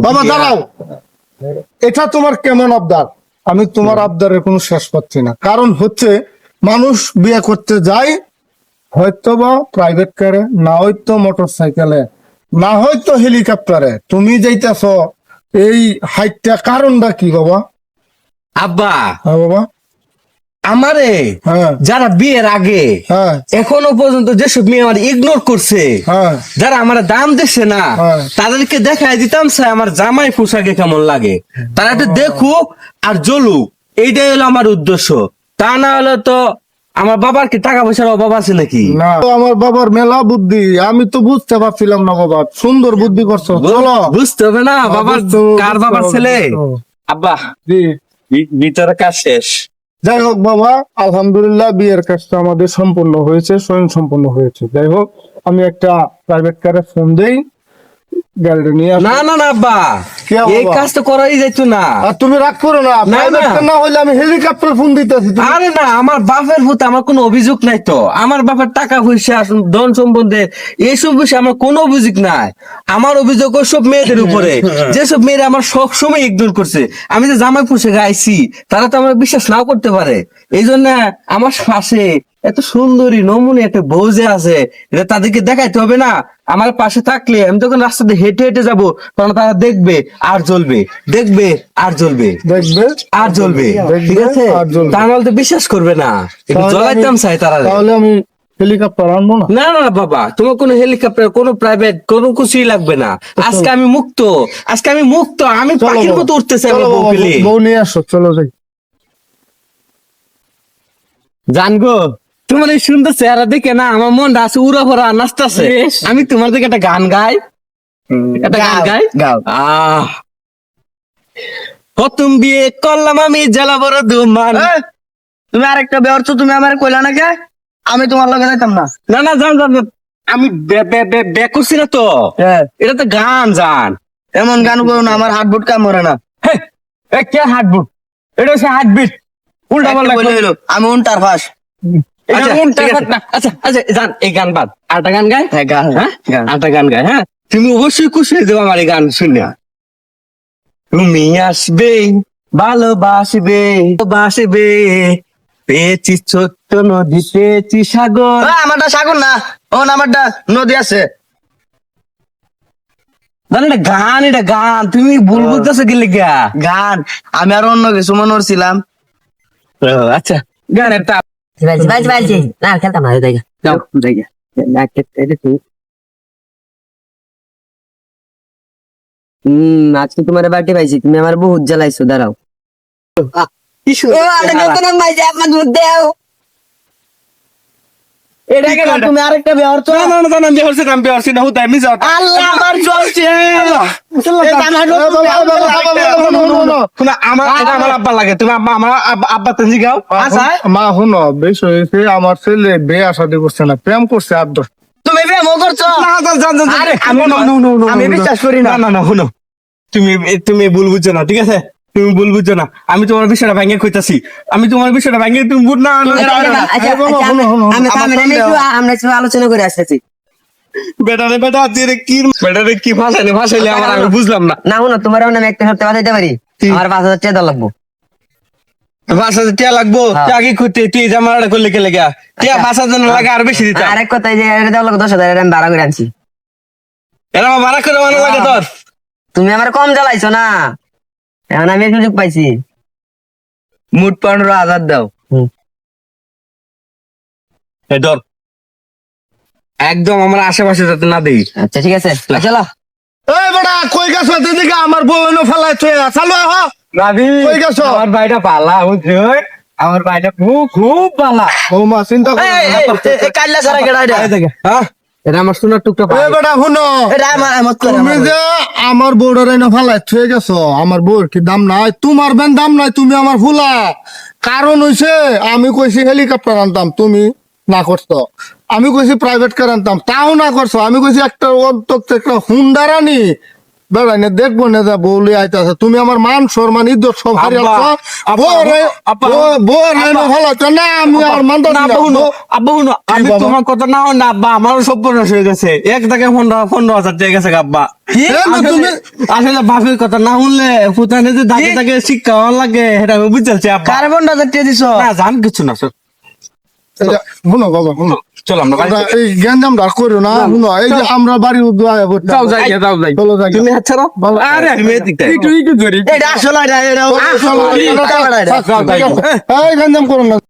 বাবা দাঁড়াও, এটা তোমার কেমন আবদার? আমি তোমার আবদারের কোনো শেষ পাচ্ছি না। কারণ হচ্ছে মানুষ বিয়ে করতে যায় হয়তো বা প্রাইভেট কারে, না হয়তো মোটর সাইকেলে, না হয়তো হেলিকপ্টারে, তুমি যাইতেছ এই হাইটটা, কারণটা কি বাবা? আব্বা হ্যাঁ বাবা। আমারে হ্যাঁ যারা বিয়ের আগে হ্যাঁ এখনো পর্যন্ত যেসব মেয়ে আমার ইগনোর করছে, হ্যাঁ যারা আমার দাম দিচ্ছে না, হ্যাঁ। তাদেরকে দেখাই দিতাম স্যার আমার জামাই পোশাকে কেমন লাগে, তারা একটু দেখুক আর জ্বলুক, এইটাই হলো আমার উদ্দেশ্য। তা না হলে তো আমার বাবার কি টাকা পয়সার অভাব আছে নাকি? না, তো আমার বাবার মেলা বুদ্ধি, আমি তো বুঝতে পারছিলাম না বাবা, সুন্দর বুদ্ধি করছো। চলো বুঝতে হবে না বাবার কার বাবার ছেলে। আব্বা জি, ভিতরে কাজ শেষ। যাই হোক বাবা, আলহামদুলিল্লাহ বিয়ের কাজটা আমাদের সম্পূর্ণ হয়েছে, স্বয়ং সম্পূর্ণ হয়েছে। যাই হোক, আমি একটা প্রাইভেট কারে ফোন দেই, গাড়িটা নিয়ে আসো। না না না আব্বা, কে বাবা? এই কাজ তো করাই যাইতো না। আর তুমি রাগ করো না, না, প্রাইভেট না। কার না হইলে আমি হেলিকপ্টার ফোন দিতেছি। আরে না, আমার বাপের প্রতি আমার কোনো অভিযোগ নাই তো। আমার বাপের টাকা পয়সা ধন সম্বন্ধে এইসব বিষয়ে আমার কোনো অভিযোগ নাই। আমার অভিযোগ ওই সব মেয়েদের উপরে, যেসব মেয়েরা আমার সব সময় ইগনোর করছে। আমি যে জামাই পোশাকে আইছি, তারা তো আমার বিশ্বাস নাও করতে পারে। এই জন্য আমার পাশে এত সুন্দরী নমুনি একটা বউ যে আছে, এটা তাদেরকে দেখাইতে হবে না? আমার পাশে থাকলে আমি যখন রাস্তাতে হেঁটে হেঁটে যাবো, তখন তারা দেখবে আর জ্বলবে, দেখবে আর জ্বলবে, দেখবে আর জ্বলবে। ঠিক আছে, আর জ্বলবে। তা নাহলে তো বিশ্বাস করবে না। একটু তাহলে জ্বলাইতাম আমি- চাই তারা। তাহলে আমি হেলিকপ্টার আনবো না। না না না বাবা, তোমার কোনো হেলিকপ্টার, কোনো প্রাইভেট, কোনো কিছুই লাগবে না। আজকে আমি মুক্ত, আজকে আমি মুক্ত, আমি চলো পাখির বাবা, মতো উঠতে চাই চলো আমার বউ বাবা, পেলে। বউ নিয়ে আসো, চলো যাই। জানগো, তোমার এই সুন্দর চেহারা দেখে না আমার মনটা আছে উড়া ভরা নাচতেছে। আমি তোমার দিকে একটা গান গাই, একটা গান গাই। গাও। প্রথম বিয়ে করলাম আমি জেলা বড় দুমান। তুমি আরেকটা বেরছো, তুমি আমার কইলা না কে? আমি তোমার লগে যাইতাম না। না না জান জান জান। আমি বে করছি না তো, এটা তো গান জান। এমন গান করো না, আমার হাত বুট কাম করে না। হে, এ কে হার্টবিট? এটা হচ্ছে হার্টবিট। উল্টা পাল্টা একটা বলে হইলো, আমি উনটার ফাঁস। আচ্ছা, ঠিক আছে। আচ্ছা আচ্ছা জান, এই গান বাদ, আরেকটা গান গায়। হ্যাঁ, গান, হ্যাঁ গান। আরেকটা গান গায়। হ্যাঁ, তুমি অবশ্যই খুশি হয়ে যাবে আমার এই গান শুনে। তুমি আসবে, ভালোবাসবে, ভালোবাসবে, পেয়েছি ছোট্ট নদী, পেয়েছি সাগর। আমারটা সাগর না, আমারটা নদী আছে। জান, এটা গান, এটা গান, তুমি ভুল বুঝতেছো কি লিগা? গান, আমি আর অন্য কিছু মনে করছিলাম। আচ্ছা, গানের তা বাজি না খেলতাম না দেখে যাও জায়গা। আজকে তোমার বাড়িতে পাইছি, তুমি আমার বহুত জ্বালাইছো, দাঁড়াও। কি এটা কেন তুমি আরেকটা বেরছো? আল্লাহ, আমার চলছে। আমার আব্বা লাগে, তুমি আমার আব্বা তেজি গাও। আচ্ছা, মা শুনো, বেশ হয়েছে, আমার ছেলে বিয়ে শাদী করছে না, প্রেম করছে আর দোষ। তুমি প্রেম করছো? আরে, আমি বিশ্বাস করি না। না না শুনো, তুমি ভুল বুঝছো না, ঠিক আছে? তুমি ভুল বুঝছো না, আমি তোমার বিষয়টা ভাঙে কইতাছি, আমি তোমার বিষয়টা ভাঙে, তুমি বুঝ না। আমরা একটু আলোচনা করে আসতেছি। বেটারে বেটা বেটারে কি ভাষাইলে আমার আমি বুঝলাম না। না শুনো, তোমার আমি একটা সপ্তাহ বাজাইতে পারি, আমার 5,000 টাকা দেওয়া লাগবো। ভাষা টিয়া লাগবো, হ্যাঁ। টিয়া কি করতে, তুই জামাটা করলে কে লেগা? টিয়া ভাষা জন্য লাগে আর বেশি দিতাম। আরেক কথা, এই যে এটা দেওয়া লাগবে 10,000, এটা আমি ভাড়া করে আনছি। এরা আমার ভাড়া করে মানে লাগে তোর। তুমি আমার কম জ্বালাইছো না, এখন আমি সুযোগ পাইছি। মুঠ 15,000 দাও। এই ধর, একদম আমার আশেপাশে যাতে না দেই। আচ্ছা ঠিক আছে, চলো। এই বেটা, কই গেছো? দিদিকে আমার বউ এনে ফেলাই থুয়ে চালু হ। কই গেছো? আমার ভাইটা পালা বুঝছো, আমার ভাইটা খুব পালা। ও মা, চিন্তা করো না। কাল্লা সারা গেড়া এটা। হ্যাঁ, এটা আমার সোনার টুকটা এই বেটা শুনো, এটা আমার তুমি যে আমার বউটার এনে ফেলাই থুয়ে গেছো, আমার বউর কি দাম নাই? তোমার বেন দাম নাই, তুমি আমার ফুলা। কারণ হইছে, আমি কইছি হেলিকপ্টার আনতাম, তুমি না করছো। আমি কইছি প্রাইভেট কার আনতাম, তাও না করছো। আমি কইছি একটা অন্তত একটা হুন্ডা রানি, বেড়াই না দেখবো না যা বউলি আইতাছে তুমি আমার মান সম্মান ইজ্জত সব হারিয়ে আব্বা, আব্বা, ভালো হতো না আমি আর মানতে না আব্বা শুনো, আব্বা শুনো, আমি বাবা? তোমার কথা না না আব্বা, আমারও সব বয়স হয়ে গেছে, এক থেকে 15,000 টাকা গেছে আব্বা। আসলে বাপের কথা না শুনলে ফুটানে যে দাগে দাগে শিক্ষা হওয়ার লাগে সেটা আমি বুঝতে আব্বা। কার্বন ডাইঅক্সাইড দিছ না জান কিছু না স্যার, শুনো বাবা শুনো চলো আমরা বাড়ি আমরা এই গ্যাঞ্জাম রাগ করো না শুনো এই যে আমরা বাড়ির উদ্যোগ যাও যাই যাও যাই চলো যাই তুমি হাত ছাড়ো, আরে আমি এদিকটাই এটা আসলে এটা এই গ্যাঞ্জাম করো না